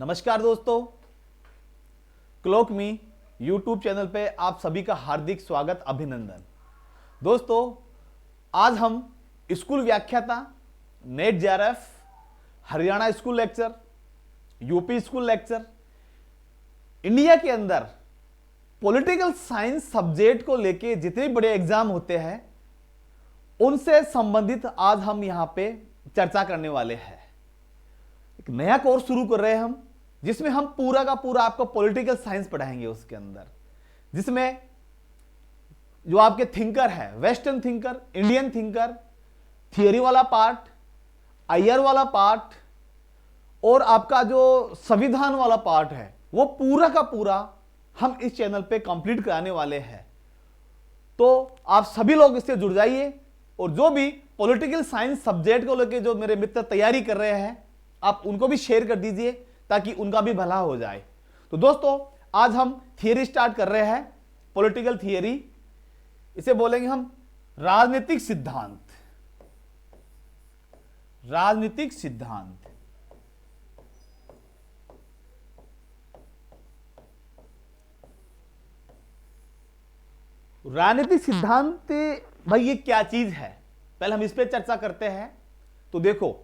नमस्कार दोस्तों, क्लॉक मी YouTube channel पे आप सभी का हार्दिक स्वागत, अभिनंदन। दोस्तों, आज हम स्कूल व्याख्याता, net JRF, Haryana school lecture, UP school lecture, India के अंदर पॉलिटिकल साइंस सब्जेक्ट को लेके जितने बड़े एग्जाम होते हैं उनसे संबंधित आज हम यहां पे चर्चा करने वाले हैं। एक नया कोर्स शुरू कर रहे हैं हम, जिसमें हम पूरा का पूरा आपको पॉलिटिकल साइंस पढ़ाएंगे। उसके अंदर जिसमें जो आपके थिंकर है, western thinker, Indian thinker, theory वाला पार्ट, आईआर वाला पार्ट और आपका जो संविधान वाला पार्ट है, वो पूरा का पूरा हम इस चैनल पे कंप्लीट कराने वाले हैं। तो आप सभी लोग इससे जुड़ जाइए और जो भी पॉलिटिकल साइंस सब्जेक्ट को लेकर जो मेरे मित्र तैयारी कर रहे हैं, आप उनको भी शेयर कर दीजिए ताकि उनका भी भला हो जाए। तो दोस्तों, आज हम थियरी स्टार्ट कर रहे हैं, पॉलिटिकल थियरी। इसे बोलेंगे हम राजनीतिक सिद्धांत। राजनीतिक सिद्धांत। राजनीतिक सिद्धांत भाई ये क्या चीज है, पहले हम इस पे चर्चा करते हैं। तो देखो,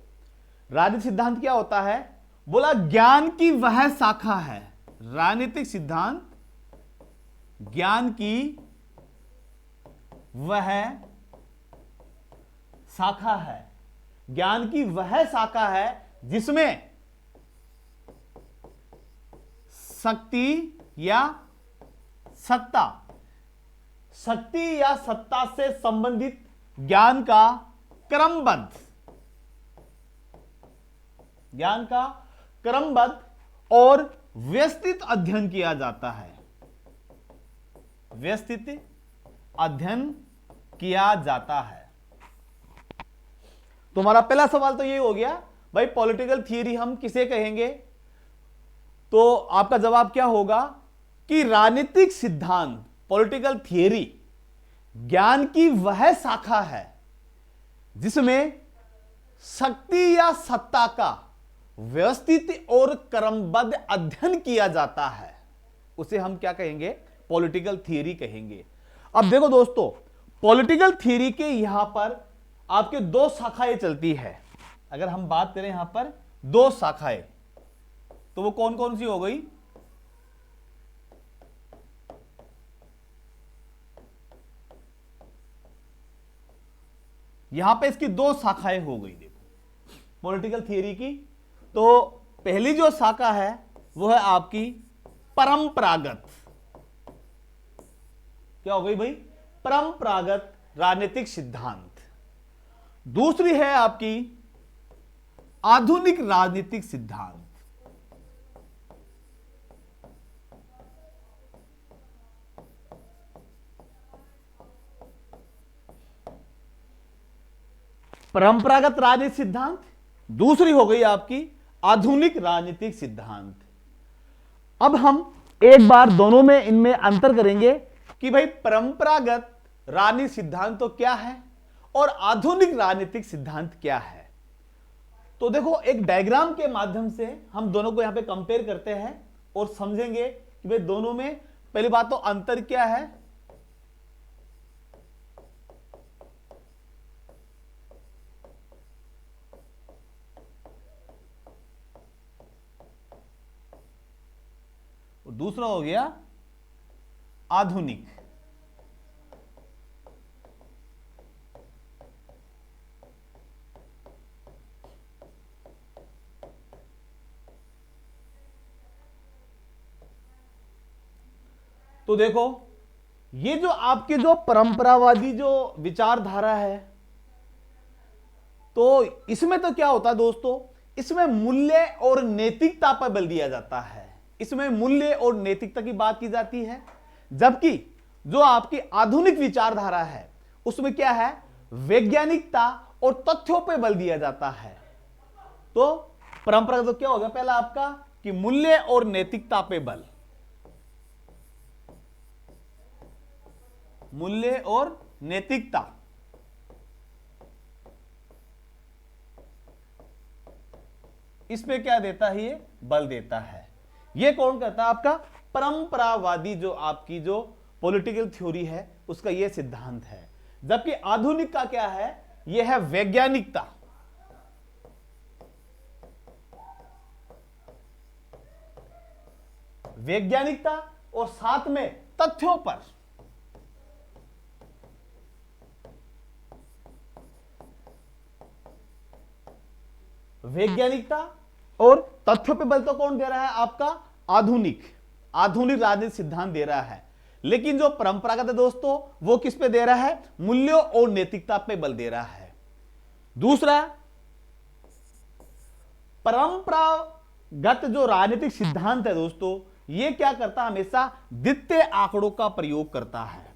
राजनीतिक सिद्धांत क्या होता है? बोला ज्ञान की वह शाखा है। राजनीतिक सिद्धांत ज्ञान की वह शाखा है। ज्ञान की वह शाखा है जिसमें शक्ति या सत्ता, शक्ति या सत्ता से संबंधित ज्ञान का क्रमबद्ध, ज्ञान का क्रमबद्ध और व्यवस्थित अध्ययन किया जाता है। व्यवस्थित अध्ययन किया जाता है। तो हमारा पहला सवाल तो ये हो गया, भाई पॉलिटिकल थियरी हम किसे कहेंगे? तो आपका जवाब क्या होगा कि राजनीतिक सिद्धांत, पॉलिटिकल थियरी ज्ञान की वह शाखा है जिसमें शक्ति या सत्ता का व्यवस्थित और क्रमबद्ध अध्ययन किया जाता है। उसे हम क्या कहेंगे? पॉलिटिकल थियरी कहेंगे। अब देखो दोस्तों, पॉलिटिकल थियरी के यहां पर आपके दो शाखाएं चलती है। अगर हम बात करें यहां पर दो शाखाएं, तो वो कौन कौन सी हो गई? यहां पे इसकी दो शाखाएं हो गई। देखो, पॉलिटिकल थियरी की तो पहली जो शाखा है वो है आपकी परंपरागत। क्या हो गई भाई? परंपरागत राजनीतिक सिद्धांत। दूसरी है आपकी आधुनिक राजनीतिक सिद्धांत। परंपरागत राजनीतिक सिद्धांत, दूसरी हो गई आपकी आधुनिक राजनीतिक सिद्धांत। अब हम एक बार दोनों में इनमें अंतर करेंगे कि भाई परंपरागत राजनीतिक सिद्धांत तो क्या है और आधुनिक राजनीतिक सिद्धांत क्या है। तो देखो, एक डायग्राम के माध्यम से हम दोनों को यहां पे कंपेयर करते हैं और समझेंगे कि भाई दोनों में पहली बात तो अंतर क्या है। और दूसरा हो गया आधुनिक। तो देखो, ये जो आपके जो परंपरावादी जो विचारधारा है, तो इसमें तो क्या होता है दोस्तों, इसमें मूल्य और नैतिकता पर बल दिया जाता है। इसमें मूल्य और नैतिकता की बात की जाती है। जबकि जो आपकी आधुनिक विचारधारा है उसमें क्या है? वैज्ञानिकता और तथ्यों पर बल दिया जाता है। तो परंपरागत तो क्या होगा पहला आपका कि मूल्य और नैतिकता पे बल, मूल्य और नैतिकता। इसमें क्या देता है, ये बल देता है। ये कौन करता है, आपका परंपरावादी जो आपकी जो पॉलिटिकल थ्योरी है उसका ये सिद्धांत है। जबकि आधुनिक का क्या है, ये है वैज्ञानिकता। वैज्ञानिकता और साथ में तथ्यों पर। वैज्ञानिकता और तथ्यों पे बल तो कौन दे रहा है, आपका आधुनिक राजनीतिक सिद्धांत दे रहा है। लेकिन जो परंपरागत है दोस्तों, वो किस पे दे रहा है, मूल्यों और नैतिकता पे बल दे रहा है। दूसरा, परंपरागत जो राजनीतिक सिद्धांत है दोस्तों, ये क्या करता है, हमेशा द्वितीय आंकड़ों का प्रयोग करता है।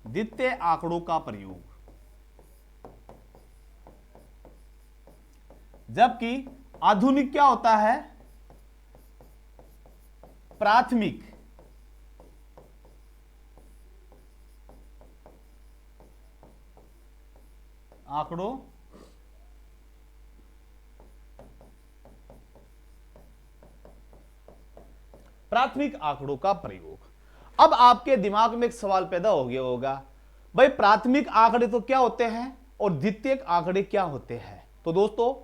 द्वितीय आंकड़ों का प्रयोग। जबकि आधुनिक क्या होता है, प्राथमिक आंकड़ों का प्रयोग। अब आपके दिमाग में एक सवाल पैदा हो गया होगा, भाई प्राथमिक आंकड़े तो क्या होते हैं और द्वितीयक आंकड़े क्या होते हैं। तो दोस्तों,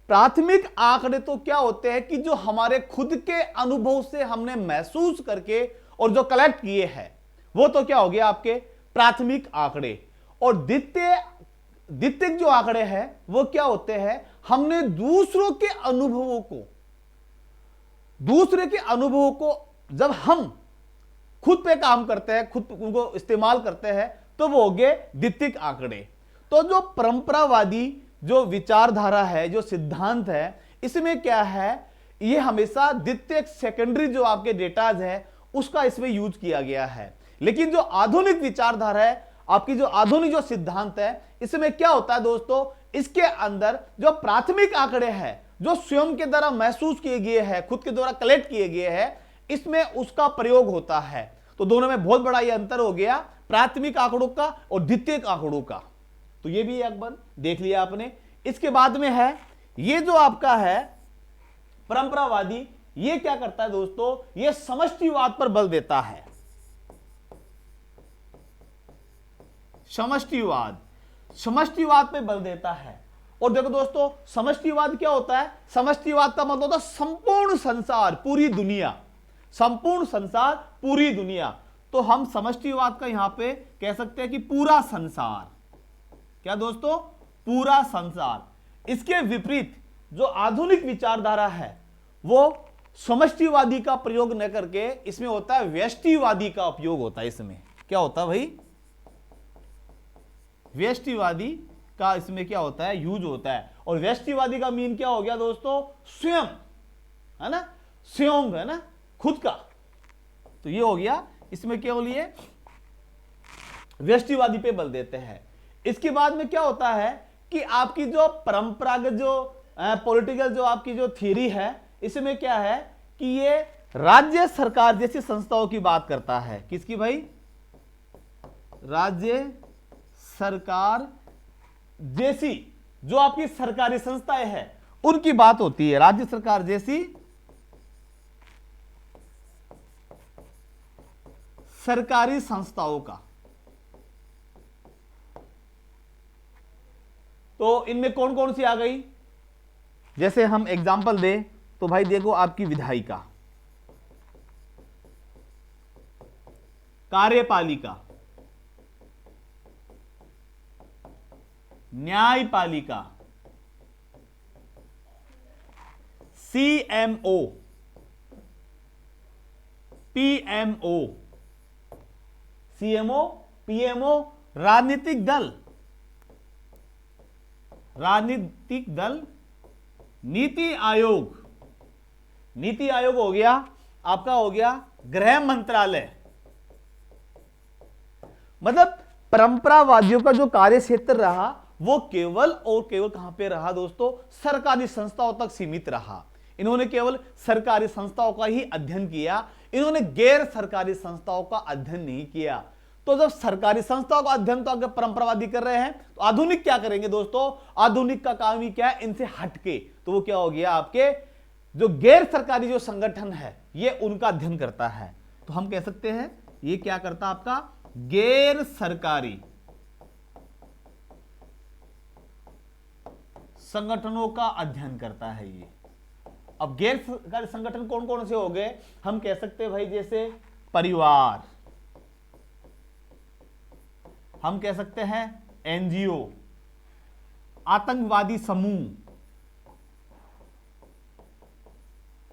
प्राथमिक आंकड़े तो क्या होते हैं कि जो हमारे खुद के अनुभव से हमने महसूस करके और जो कलेक्ट किए हैं, वो तो क्या हो गया आपके प्राथमिक आंकड़े। और द्वितीयक जो आंकड़े हैं वो क्या होते हैं, हमने दूसरे के अनुभवों को जब हम खुद पे काम करते हैं, खुद उनको इस्तेमाल करते हैं, तो वो हो गए द्वितीयक आंकड़े। तो जो परंपरावादी जो विचारधारा है, जो सिद्धांत है, इसमें क्या है, ये हमेशा द्वितीयक सेकेंडरी जो आपके डेटाज है उसका इसमें यूज किया गया है। लेकिन जो आधुनिक विचारधारा है, आपकी जो आधुनिक जो सिद्धांत है, इसमें क्या होता है दोस्तों, इसके अंदर जो प्राथमिक आंकड़े हैं, जो स्वयं के द्वारा महसूस किए गए हैं, खुद के द्वारा कलेक्ट किए गए हैं, इसमें उसका प्रयोग होता है। तो दोनों में बहुत बड़ा ये अंतर हो गया, प्राथमिक आंकड़ों का और द्वितीयक आंकड़ों का। तो ये भी एक बार देख लिया आपने। इसके बाद में है ये जो आपका है परंपरावादी, ये क्या करता है दोस्तों, ये समष्टिवाद पर बल देता है। समष्टिवाद पे बल देता है। और देखो दोस्तों, समष्टिवाद क्या होता है, समष्टिवाद का मतलब होता है संपूर्ण संसार, पूरी दुनिया, संपूर्ण संसार, पूरी दुनिया। तो हम समष्टिवाद का यहां पे कह सकते हैं कि पूरा संसार। क्या दोस्तों, पूरा संसार। इसके विपरीत जो आधुनिक विचारधारा है, वो समष्टिवादी का प्रयोग न करके इसमें होता है व्यष्टिवादी का उपयोग होता है। इसमें क्या होता है भाई, व्यष्टिवादी का इसमें क्या होता है, यूज होता है। और व्यष्टिवादी का मीन क्या हो गया दोस्तों, स्वयं, है ना, स्वयं, है ना, खुद का। तो ये हो गया, इसमें केवल ये व्यष्टिवादी पे बल देते हैं। इसके बाद में क्या होता है कि आपकी जो परंपरागत जो पॉलिटिकल जो आपकी जो थ्योरी है, इसमें क्या है कि ये राज्य सरकार जैसी संस्थाओं की बात करता है। किसकी भाई, राज्य सरकार जैसी जो आपकी सरकारी संस्थाएं हैं उनकी बात होती है। राज्य सरकार जैसी सरकारी संस्थाओं का। तो इनमें कौन कौन सी आ गई, जैसे हम एग्जांपल दें तो भाई देखो, आपकी विधायिका, कार्यपालिका, न्यायपालिका, सीएमओ, पीएमओ, सीएमओ, पीएमओ, राजनीतिक दल, नीति आयोग। नीति आयोग हो गया आपका, हो गया गृह मंत्रालय। मतलब परंपरावादियों का जो कार्य क्षेत्र रहा वो केवल और केवल कहां पे रहा दोस्तों, सरकारी संस्थाओं तक सीमित रहा। इन्होंने केवल सरकारी संस्थाओं का ही अध्ययन किया, इन्होंने गैर सरकारी संस्थाओं का अध्ययन नहीं किया। तो जब सरकारी संस्थाओं का अध्ययन तो अगर परंपरावादी कर रहे हैं, तो आधुनिक क्या करेंगे दोस्तों? आधुनिक का काम ही क्या है? इनसे हटके, तो वो क्या हो गया? आपके जो गैर सरकारी जो संगठन है ये उनका अध्ययन करता है। तो हम कह सकते हैं ये क्या करता है? आपका गैर सरकारी संगठनों का अध्ययन करता है ये। अब गैर सरकारी संगठन कौन कौन से हो गए? हम कह सकते हैं भाई जैसे परिवार, हम कह सकते हैं एनजीओ, आतंकवादी समूह,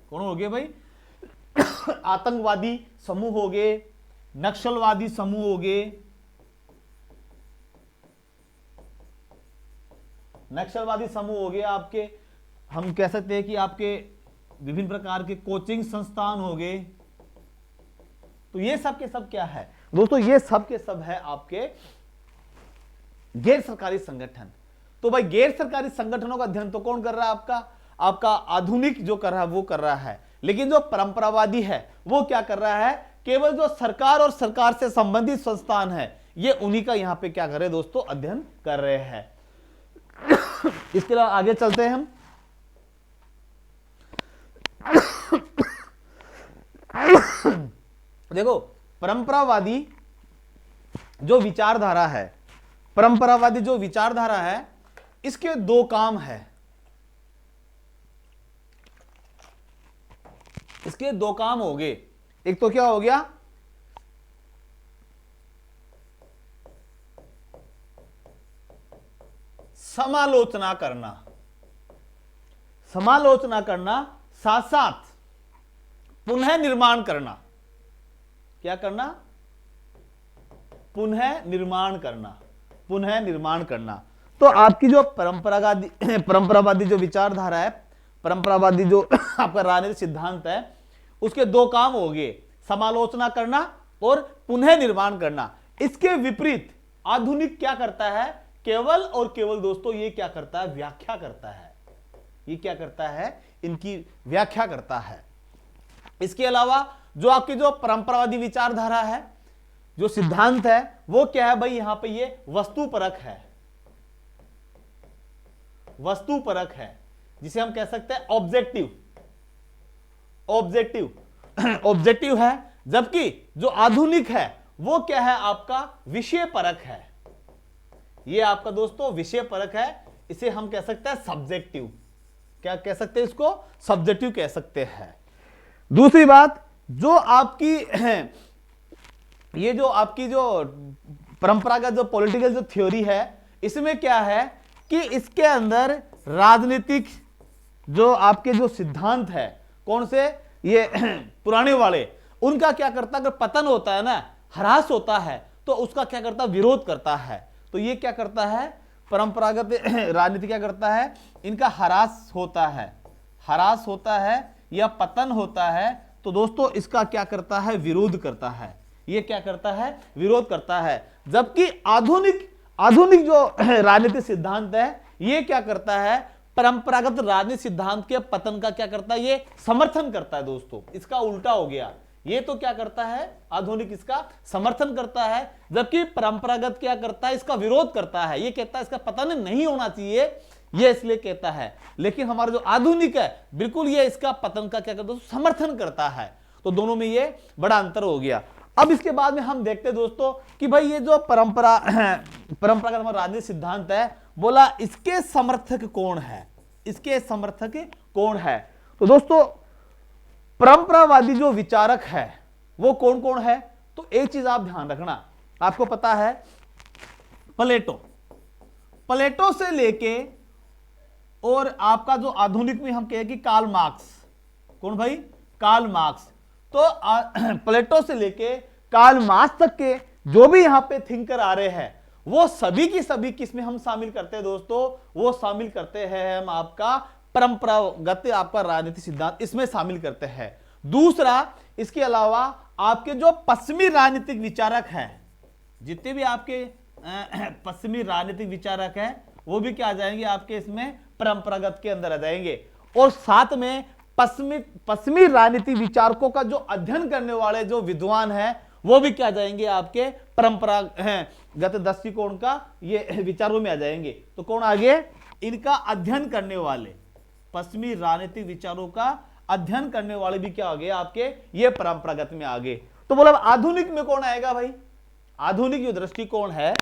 कौन हो गए भाई? आतंकवादी समूह हो गए, नक्सलवादी समूह हो गए, नक्सलवादी समूह हो गए आपके, हम कह सकते हैं कि आपके विभिन्न प्रकार के कोचिंग संस्थान हो गए। तो ये सब के सब क्या है दोस्तों? ये सब के सब है आपके गैर सरकारी संगठन। तो भाई गैर सरकारी संगठनों का अध्ययन तो कौन कर रहा है? आपका आधुनिक जो कर रहा है वो कर रहा है। लेकिन जो परंपरावादी है वो क्या कर रहा है? केवल जो सरकार और सरकार से संबंधित संस्थान है ये उन्हीं का यहां पे क्या कर रहे हैं दोस्तों? अध्ययन कर रहे हैं। इसके अलावा आगे चलते हैं हम। देखो परंपरावादी जो विचारधारा है, परंपरावादी जो विचारधारा है इसके दो काम है। इसके दो काम हो गए। एक तो क्या हो गया? समालोचना करना, समालोचना करना, साथ साथ पुनः निर्माण करना। क्या करना? पुनः निर्माण करना, पुनः निर्माण करना। तो आपकी जो परंपरावादी जो विचारधारा है, परंपरावादी जो आपका राजनीतिक सिद्धांत है, उसके दो काम हो गए, समालोचना करना और पुनः निर्माण करना। इसके विपरीत आधुनिक क्या करता है? केवल और केवल दोस्तों ये क्या करता है? व्याख्या करता है। ये क्या करता है? इनकी व्याख्या करता है। इसके अलावा जो आपकी जो परंपरावादी विचारधारा है, जो सिद्धांत है, वो क्या है भाई? यहां पे ये वस्तुपरक है, वस्तुपरक है, जिसे हम कह सकते हैं ऑब्जेक्टिव, ऑब्जेक्टिव ऑब्जेक्टिव है। जबकि जो आधुनिक है वो क्या है? आपका विषय परक है। ये आपका दोस्तों विषय परक है। इसे हम कह सकते हैं सब्जेक्टिव। क्या कह सकते हैं इसको? सब्जेक्टिव कह सकते हैं। दूसरी बात, जो आपकी ये जो आपकी जो परंपरागत जो पॉलिटिकल जो थ्योरी है, इसमें क्या है कि इसके अंदर राजनीतिक जो आपके जो सिद्धांत है, कौन से? ये पुराने वाले, उनका क्या करता है? अगर पतन होता है ना, ह्रास होता है, तो उसका क्या करता है? विरोध करता है। तो ये क्या करता है? परंपरागत राजनीति क्या करता है? इनका ह्रास होता है, ह्रास होता है या पतन होता है, तो दोस्तों इसका क्या करता है? विरोध करता है। ये क्या करता है? विरोध करता है। जबकि आधुनिक जो राजनीतिक सिद्धांत है ये क्या करता है? परंपरागत राजनीतिक सिद्धांत के पतन का क्या करता है? ये समर्थन करता है दोस्तों। इसका उल्टा हो गया। ये तो क्या करता है? आधुनिक इसका समर्थन करता है, जबकि परंपरागत क्या करता है? इसका विरोध करता है। ये कहता है इसका पतन नहीं होना चाहिए, ये इसलिए कहता है। लेकिन हमारा जो आधुनिक है बिल्कुल ये इसका पतन का क्या करता है? समर्थन करता है। तो दोनों में ये बड़ा अंतर हो गया। अब इसके बाद में हम देखते हैं दोस्तों कि भाई ये जो परंपरागत हमारा राजनीतिक सिद्धांत है, बोला इसके समर्थक कौन है? इसके समर्थक कौन है? तो दोस्तों परंपरावादी जो विचारक है वो कौन कौन है? तो एक चीज आप ध्यान रखना, आपको पता है प्लेटो से लेके और आपका जो आधुनिक में हम कहें कि कार्ल मार्क्स। कौन भाई? Karl Marx. तो प्लेटो से लेके कार्ल मार्क्स तक के जो भी यहां पे थिंकर आ रहे हैं, वो सभी की सभी किसमें हम शामिल करते हैं दोस्तों? वो शामिल करते हैं हम आपका परंपरागत आपका राजनीतिक सिद्धांत, इसमें शामिल करते हैं। दूसरा, इसके अलावा आपके जो पश्चिमी राजनीतिक विचारक हैं, जितने भी आपके पश्चिमी राजनीतिक विचारक हैं, वो भी क्या आ जाएंगे आपके इसमें परंपरागत के अंदर आ जाएंगे। और साथ में पश्चिमी राजनीतिक विचारकों का जो अध्ययन करने वाले जो विद्वान हैं, वो भी क्या आ जाएंगे, आपके परंपरागत दृष्टिकोण का ये विचारों में आ जाएंगे। तो कौन आगे, इनका अध्ययन करने वाले, पश्चिमी राजनीतिक विचारों का अध्ययन करने वाले भी क्या आ गए आपके, ये परंपरागत में आ गए। तो बोला आधुनिक में कौन आएगा भाई, आधुनिक जो दृष्टिकोण है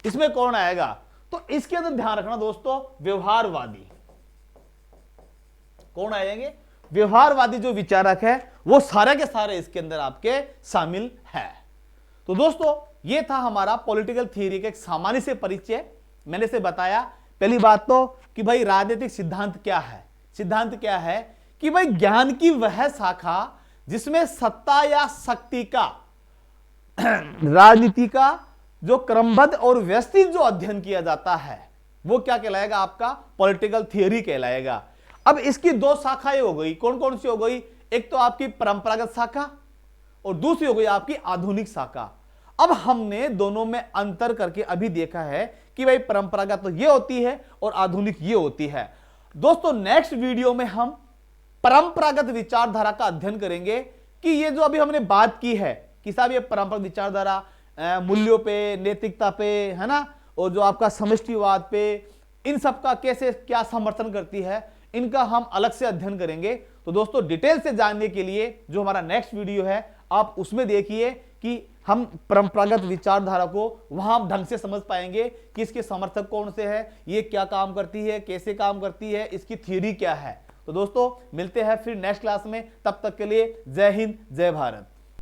इसमें कौन आएगा, तो इसके अंदर ध्यान रखना दोस्तों, व्यवहारवादी। कौन आएंगे, व्यवहारवादी जो विचारक है वो सारे के सारे इसके अंदर आपके शामिल है। तो दोस्तों ये था हमारा पॉलिटिकल थ्योरी का एक सामान्य से परिचय। मैंने से बताया पहली बात तो कि भाई राजनीतिक सिद्धांत क्या है, सिद्धांत क्या है कि भाई ज्ञान की वह शाखा जिसमें सत्ता या शक्ति का राजनीति का जो क्रमबद्ध और व्यवस्थित जो अध्ययन किया जाता है वो क्या कहलाएगा, आपका पॉलिटिकल थियरी कहलाएगा। अब इसकी दो शाखाएं हो गई, कौन कौन सी हो गई, एक तो आपकी परंपरागत शाखा और दूसरी हो गई आपकी आधुनिक शाखा। अब हमने दोनों में अंतर करके अभी देखा है कि भाई परंपरागत तो ये होती है और आधुनिक ये होती है। दोस्तों नेक्स्ट वीडियो में हम परंपरागत विचारधारा का अध्ययन करेंगे कि ये जो अभी हमने बात की है कि साहब ये परंपरागत विचारधारा मूल्यों पे, नैतिकता पे, है ना, और जो आपका समष्टिवाद पे, इन सब का कैसे क्या समर्थन करती है, इनका हम अलग से अध्ययन करेंगे। तो दोस्तों डिटेल से जानने के लिए जो हमारा नेक्स्ट वीडियो है आप उसमें देखिए कि हम परंपरागत विचारधारा को वहां ढंग से समझ पाएंगे कि इसके समर्थक कौन से हैं, ये क्या काम करती है, कैसे काम करती है, इसकी थ्योरी क्या है। तो दोस्तों मिलते हैं फिर नेक्स्ट क्लास में, तब तक के लिए जय हिंद जय भारत।